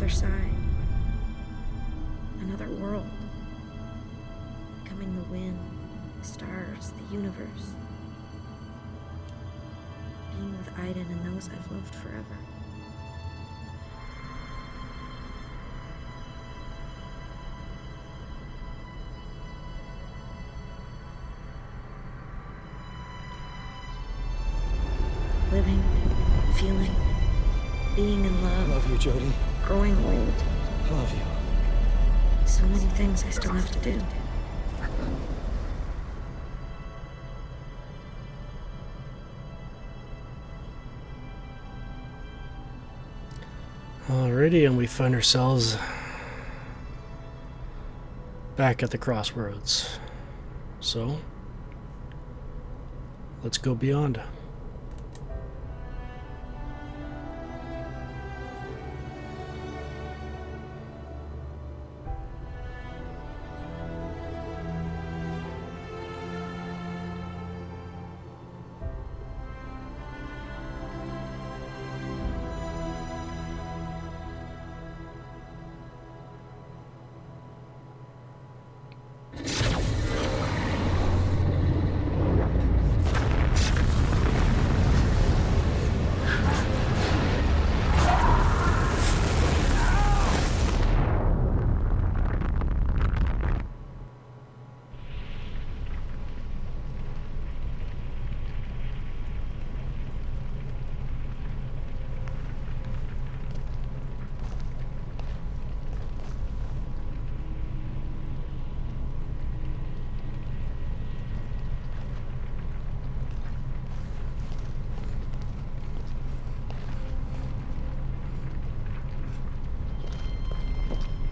other side. Another world. Becoming the wind, the stars, the universe. Being with Aiden and those I've loved forever. Living, feeling, being in I love. love you, Jodie. Growing old. I love you. So many things I still have to do. Alrighty, and we find ourselves back at the crossroads. So, let's go beyond.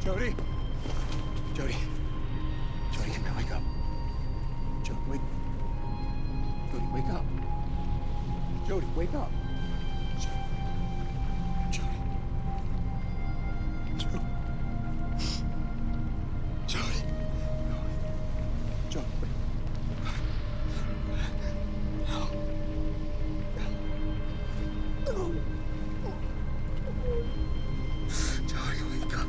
Jodie! Jodie. Jodie, come here, wake up. Jodie, wake... Jodie, wake up. Jodie, wake up. Jodie. Jodie. Jodie. Jodie, wake up. No. Jodie, wake up.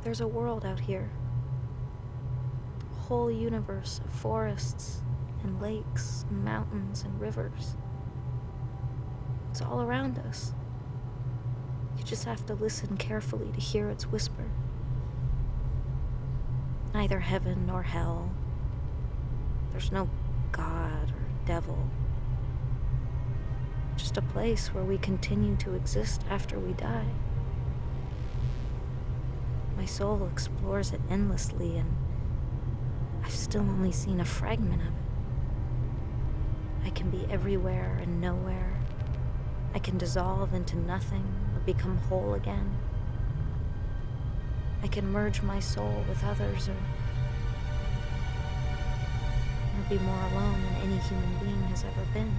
There's a world out here. A whole universe of forests and lakes and mountains and rivers. It's all around us. You just have to listen carefully to hear its whisper. Neither heaven nor hell. There's no God or devil. Just a place where we continue to exist after we die. My soul explores it endlessly, and I've still only seen a fragment of it. I can be everywhere and nowhere. I can dissolve into nothing or become whole again. I can merge my soul with others or be more alone than any human being has ever been.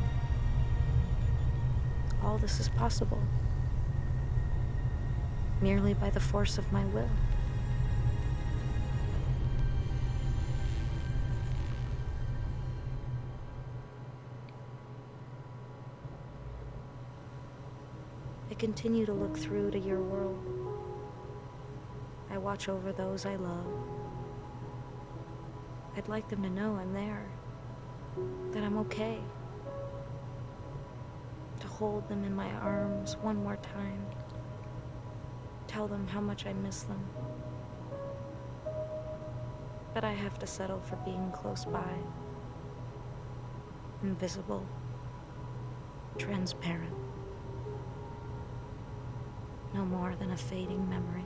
All this is possible merely by the force of my will. I continue to look through to your world. I watch over those I love. I'd like them to know I'm there, that I'm okay. To hold them in my arms one more time. Tell them how much I miss them. But I have to settle for being close by. Invisible. Transparent. No more than a fading memory.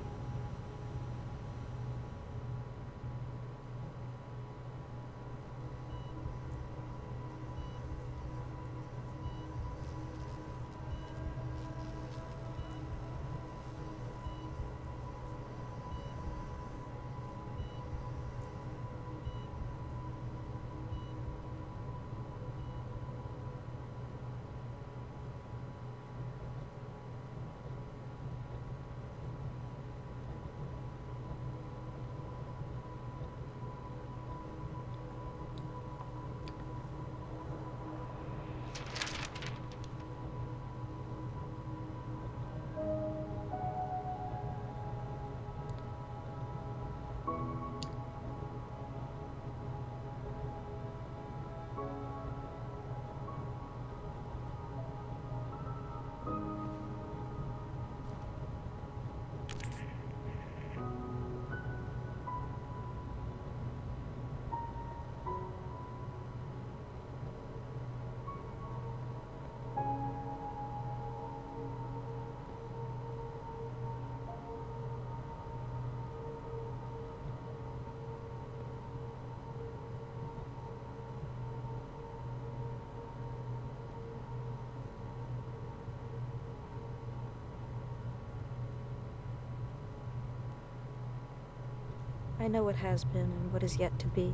I know what has been and what is yet to be.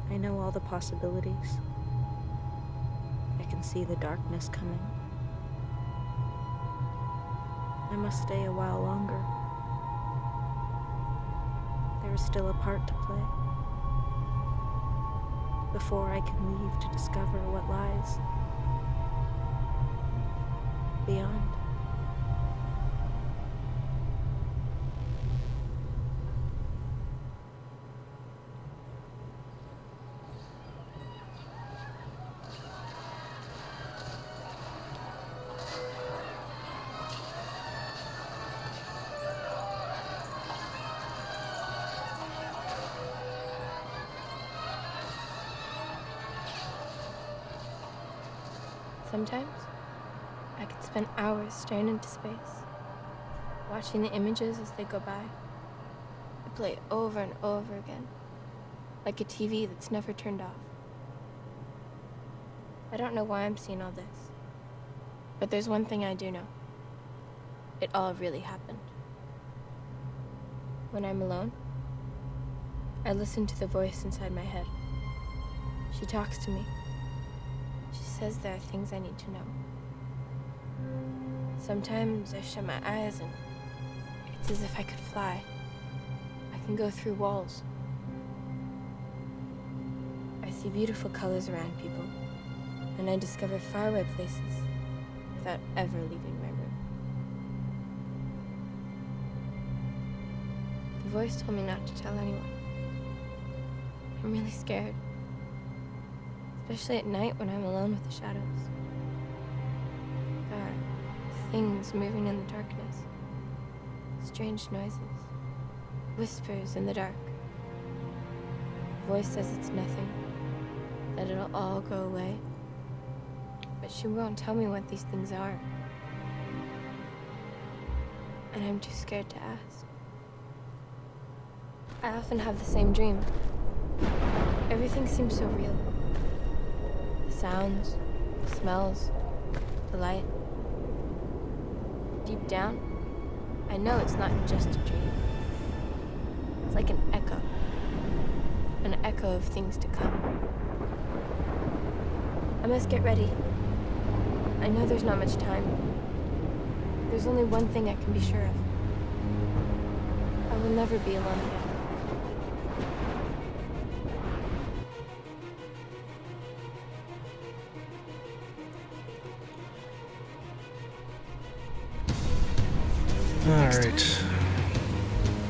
I know all the possibilities. I can see the darkness coming. I must stay a while longer. There is still a part to play. Before I can leave to discover what lies beyond. Sometimes, I could spend hours staring into space, watching the images as they go by. They play over and over again, like a TV that's never turned off. I don't know why I'm seeing all this, but there's one thing I do know. It all really happened. When I'm alone, I listen to the voice inside my head. She talks to me. She says there are things I need to know. Sometimes I shut my eyes and it's as if I could fly. I can go through walls. I see beautiful colors around people, and I discover faraway places without ever leaving my room. The voice told me not to tell anyone. I'm really scared. Especially at night when I'm alone with the shadows. There are things moving in the darkness. Strange noises. Whispers in the dark. The voice says it's nothing. That it'll all go away. But she won't tell me what these things are. And I'm too scared to ask. I often have the same dream. Everything seems so real. Sounds, smells, the light. Deep down, I know it's not just a dream. It's like an echo of things to come. I must get ready. I know there's not much time. There's only one thing I can be sure of. I will never be alone again. Alright.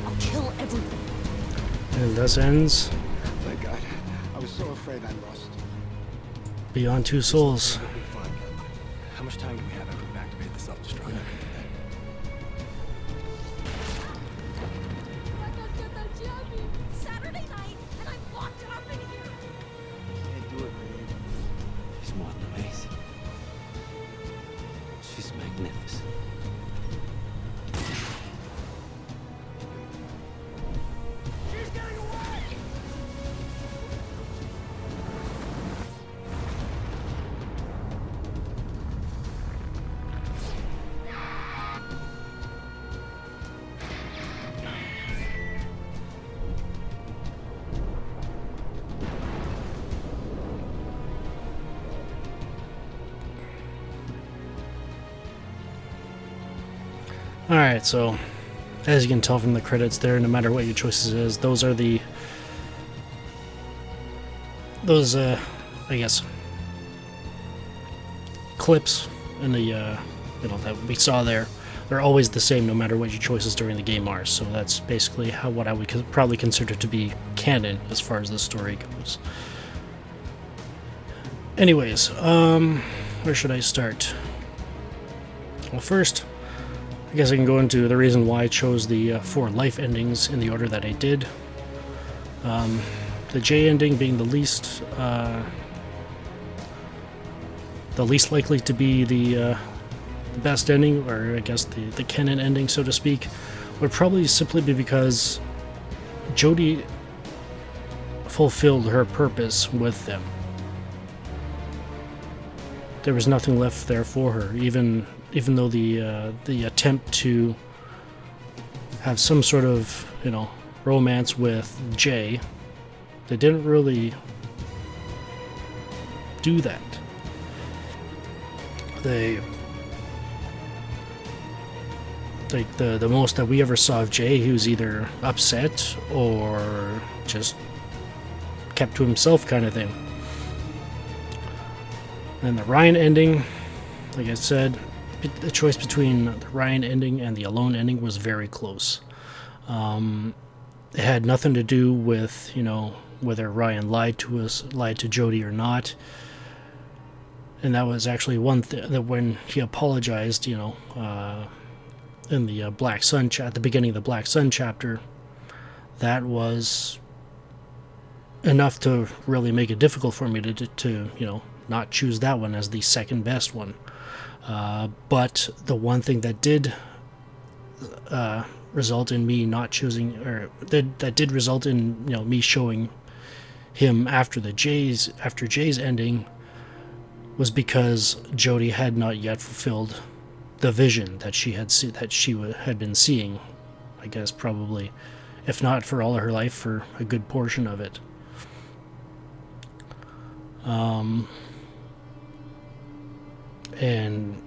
I'll kill everyone. And this ends Thank God. I was so afraid I lost. Beyond Two Souls. We'll be fine. How much time do we have after we activate the self-destruct? Saturday night, and I'm locked up in here. Can't do it, babe. She's more than amazing. She's magnificent. She's getting away! Alright, so as you can tell from the credits there, no matter what your choices is, those are the I guess clips in the that we saw there. They're always the same no matter what your choices during the game are, so that's basically what I would probably consider to be canon as far as the story goes. Anyways, where should I start? Well, first, I guess I can go into the reason why I chose the 4 life endings in the order that I did. The J ending being the least likely to be the best ending, or I guess the canon ending, so to speak, would probably simply be because Jodie fulfilled her purpose with them. There was nothing left there for her, even though the attempt to have some sort of, you know, romance with Jay. They didn't really do that. They, like, the most that we ever saw of Jay, he was either upset or just kept to himself kind of thing. And the Ryan ending, like I said, the choice between the Ryan ending and the Alone ending was very close. It had nothing to do with, you know, whether Ryan lied to Jodie or not. And that was actually one thing that when he apologized, you know, in the Black Sun at the beginning of the Black Sun chapter, that was enough to really make it difficult for me to you know, not choose that one as the second best one. But the one thing that did result in me not choosing, or that did result in, you know, me showing him after Jay's ending, was because Jodie had not yet fulfilled the vision that she had been seeing. I guess probably, if not for all of her life, for a good portion of it. And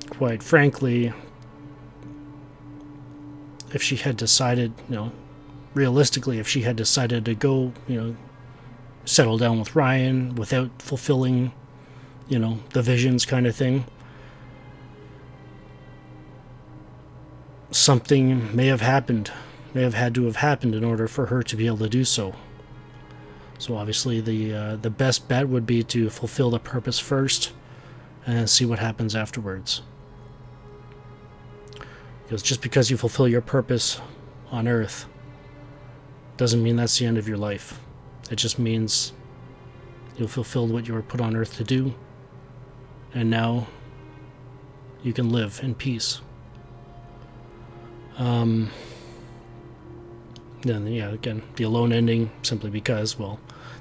quite frankly, if she had decided, you know, realistically, if she had decided to go, you know, settle down with Ryan without fulfilling, you know, the visions kind of thing, something may have had to have happened in order for her to be able to do so. So obviously the best bet would be to fulfill the purpose first and see what happens afterwards. Because just because you fulfill your purpose on Earth doesn't mean that's the end of your life. It just means you fulfilled what you were put on Earth to do, and now you can live in peace. Then, yeah, again, the Alone ending, simply because, well,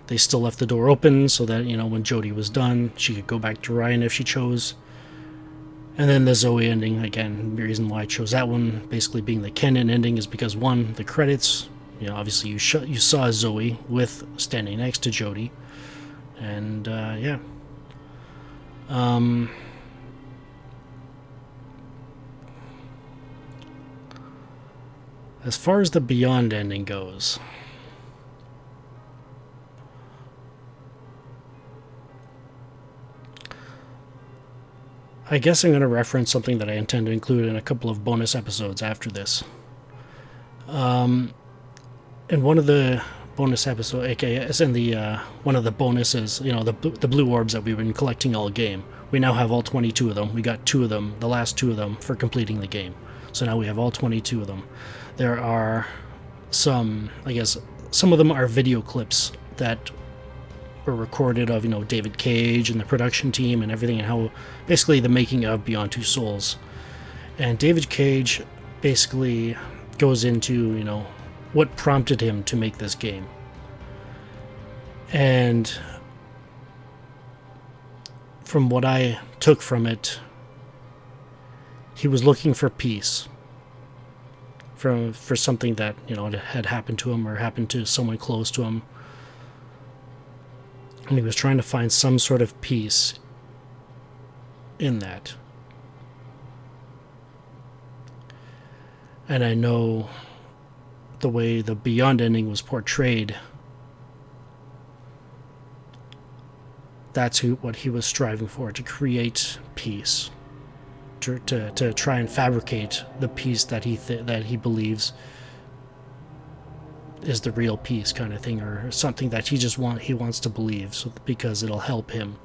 they still left the door open so that, you know, when Jodie was done, she could go back to Ryan if she chose. And then the Zoe ending, again, the reason why I chose that one, basically being the canon ending, is because, one, the credits, you know, obviously you saw Zoe with standing next to Jodie, and yeah. As far as the Beyond ending goes, I guess I'm going to reference something that I intend to include in a couple of bonus episodes after this. In one of the bonus episodes, aka as in the one of the bonuses, you know, the blue orbs that we've been collecting all game, we now have all 22 of them. We got 2 of them, the last 2 of them, for completing the game. So now we have all 22 of them. There are some, I guess, some of them are video clips that were recorded of, you know, David Cage and the production team and everything, and how basically the making of Beyond Two Souls. And David Cage basically goes into, you know, what prompted him to make this game. And from what I took from it, he was looking for peace. For something that, you know, had happened to him or happened to someone close to him. And he was trying to find some sort of peace in that. And I know the way the Beyond ending was portrayed, that's what he was striving for, to create peace. To try and fabricate the peace that he believes is the real peace kind of thing, or something that he wants to believe, so because it'll help him.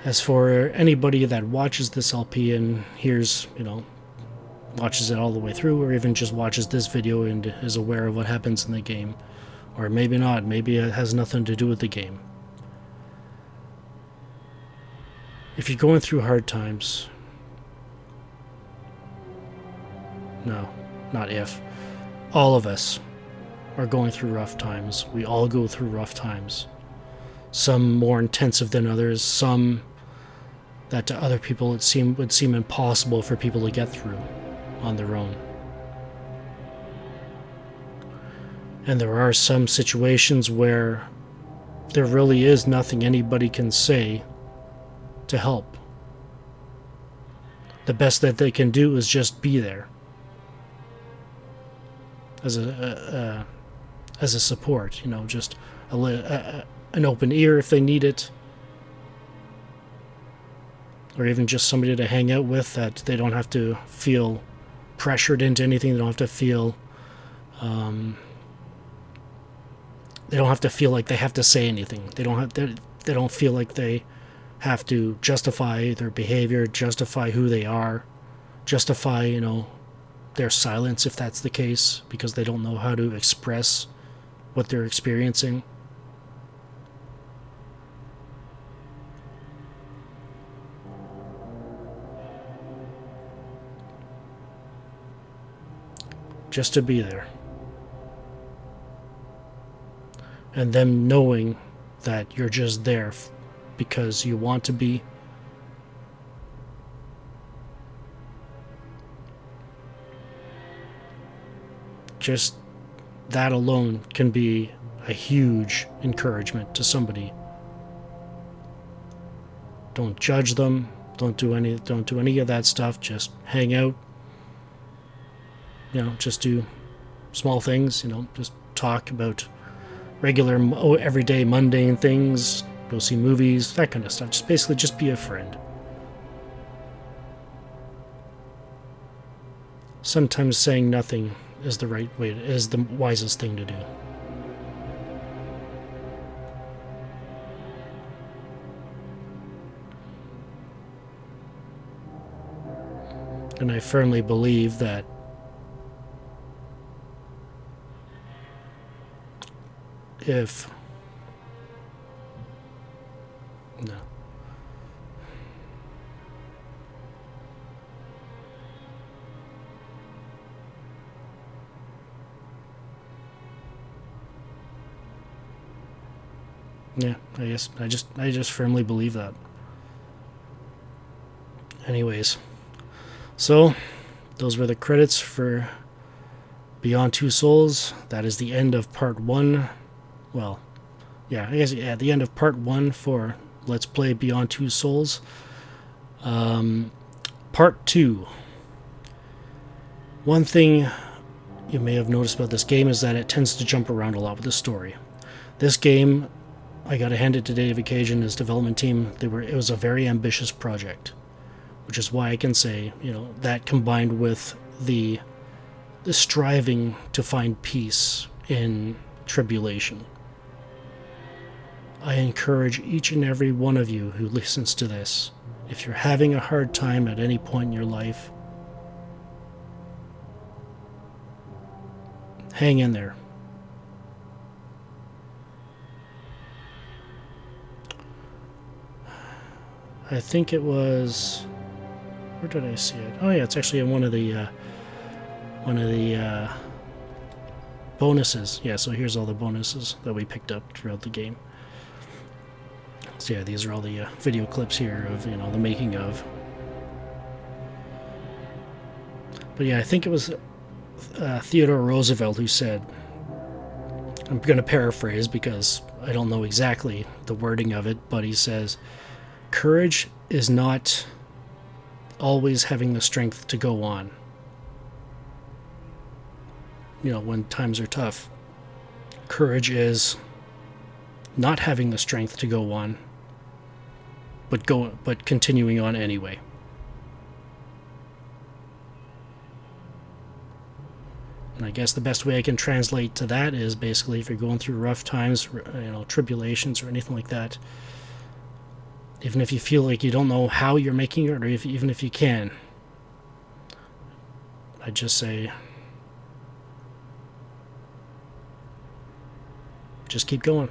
As for anybody that watches this LP and hears, you know, watches it all the way through, or even just watches this video and is aware of what happens in the game, or maybe not, maybe it has nothing to do with the game. If you're going through hard times, no, not if, all of us are going through rough times. We all go through rough times. some more intensive than others, some that to other people would seem impossible for people to get through on their own. And there are some situations where there really is nothing anybody can say to help. The best that they can do is just be there as a support, you know, just an open ear if they need it, or even just somebody to hang out with that they don't have to feel pressured into anything. They don't have to feel like they have to say anything. They don't feel like they have to justify their behavior, justify who they are, justify, you know, their silence if that's the case, because they don't know how to express what they're experiencing. Just to be there. And them knowing that you're just there because you want to be. Just that alone can be a huge encouragement to somebody. Don't judge them. Don't do any of that stuff. Just hang out. You know, just do small things. You know, just talk about regular, everyday, mundane things. Go see movies, that kind of stuff. Just basically just be a friend. Sometimes saying nothing is the right way, is the wisest thing to do. And I firmly believe that if no. Yeah, I just firmly believe that. Anyways, so those were the credits for Beyond Two Souls. That is the end of part 1. Well, yeah, I guess the end of part 1 for Let's Play Beyond Two Souls. Part 2. One thing you may have noticed about this game is that it tends to jump around a lot with the story. This game, I gotta hand it to David Cage and his development team. It was a very ambitious project, which is why I can say, you know, that combined with the striving to find peace in tribulation. I encourage each and every one of you who listens to this, if you're having a hard time at any point in your life, hang in there. I think it was... Where did I see it? Oh yeah, it's actually in one of the bonuses. Yeah, so here's all the bonuses that we picked up throughout the game. So yeah, these are all the video clips here of, you know, the making of. But yeah, I think it was Theodore Roosevelt who said, I'm going to paraphrase because I don't know exactly the wording of it, but he says, courage is not always having the strength to go on. You know, when times are tough. Courage is not having the strength to go on, but continuing on anyway. And I guess the best way I can translate to that is basically if you're going through rough times, you know, tribulations or anything like that, even if you feel like you don't know how you're making it, or even if you can, I'd just say, just keep going.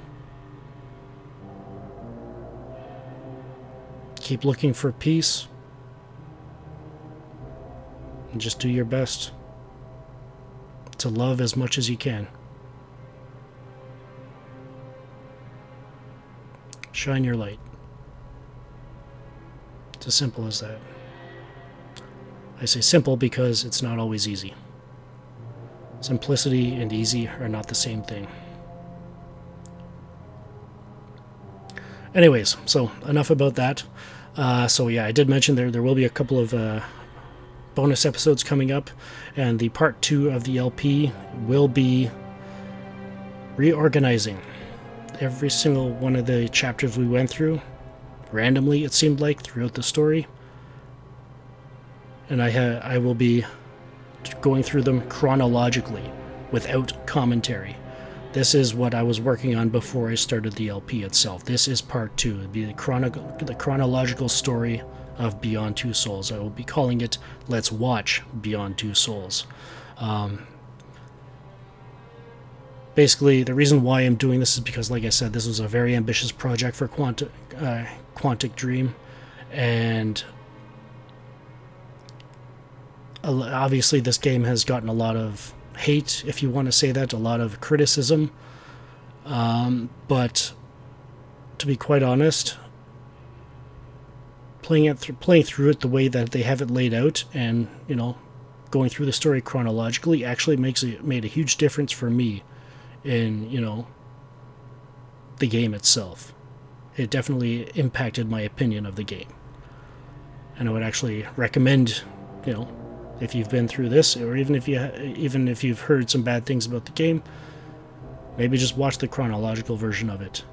Keep looking for peace. And just do your best to love as much as you can. Shine your light. It's as simple as that. I say simple because it's not always easy. Simplicity and easy are not the same thing. Anyways, so enough about that. So yeah, I did mention there will be a couple of bonus episodes coming up, and the part 2 of the LP will be reorganizing every single one of the chapters we went through, randomly it seemed like, throughout the story. And I will be going through them chronologically, without commentary. This is what I was working on before I started the LP itself. This is part 2. It'll be the chronological story of Beyond Two Souls. I will be calling it Let's Watch Beyond Two Souls. Basically, the reason why I'm doing this is because, like I said, this was a very ambitious project for Quantic Dream, and obviously this game has gotten a lot of hate, if you want to say that, a lot of criticism, but to be quite honest, playing through it the way that they have it laid out, and going through the story chronologically, actually made a huge difference for me in the game itself. It definitely impacted my opinion of the game, and I would actually recommend, if you've been through this, or even if you've heard some bad things about the game, maybe just watch the chronological version of it.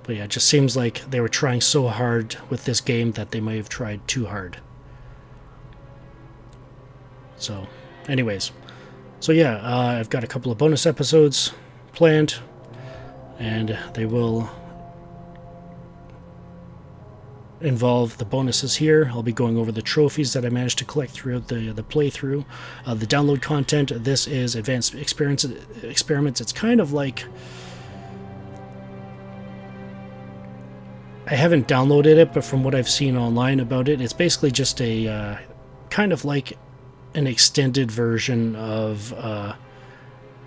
But yeah, it just seems like they were trying so hard with this game that they may have tried too hard. So, anyways. So yeah, I've got a couple of bonus episodes planned, and they will involve the bonuses here. I'll be going over the trophies that I managed to collect throughout the playthrough. The download content, this is Advanced Experiments. It's kind of like... I haven't downloaded it, but from what I've seen online about it, it's basically just a kind of like an extended version of...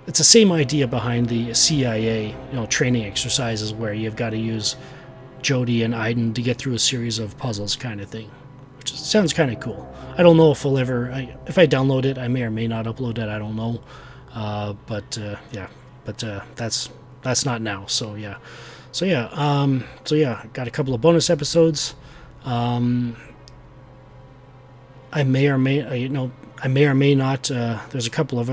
it's the same idea behind the CIA, training exercises where you've got to use Jodie and Aiden to get through a series of puzzles kind of thing, which sounds kind of cool. I don't know if I'll ever... if I download it, I may or may not upload it, I don't know. But that's not now, so yeah. So yeah, got a couple of bonus episodes. I may or may not. There's a couple of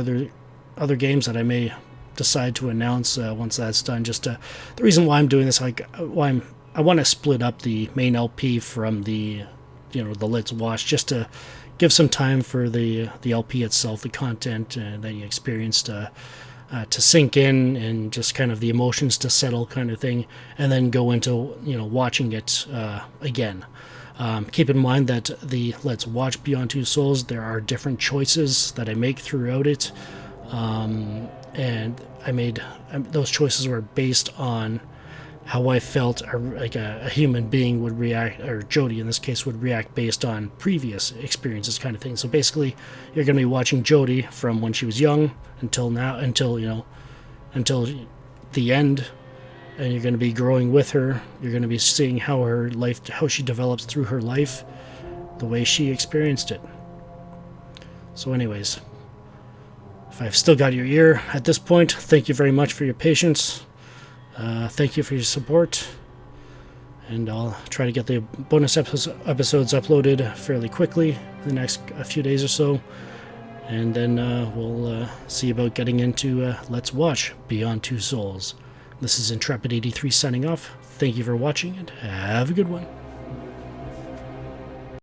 other games that I may decide to announce once that's done. Just the reason why I'm doing this, I want to split up the main LP from the Let's Watch, just to give some time for the LP itself, the content that you experienced. To sink in, and just kind of the emotions to settle kind of thing, and then go into watching it again. Keep in mind that the Let's Watch Beyond Two Souls, there are different choices that I make throughout it, and those choices were based on how I felt a human being would react, or Jodie in this case would react based on previous experiences kind of thing. So basically, you're going to be watching Jodie from when she was young until now, until the end, and you're going to be growing with her. You're going to be seeing how she develops through her life, the way she experienced it. So anyways, if I've still got your ear at this point, thank you very much for your patience. Thank you for your support, and I'll try to get the bonus episodes uploaded fairly quickly in the next few days or so, and then we'll see about getting into Let's Watch Beyond Two Souls. This is Intrepid83 signing off. Thank you for watching, and have a good one.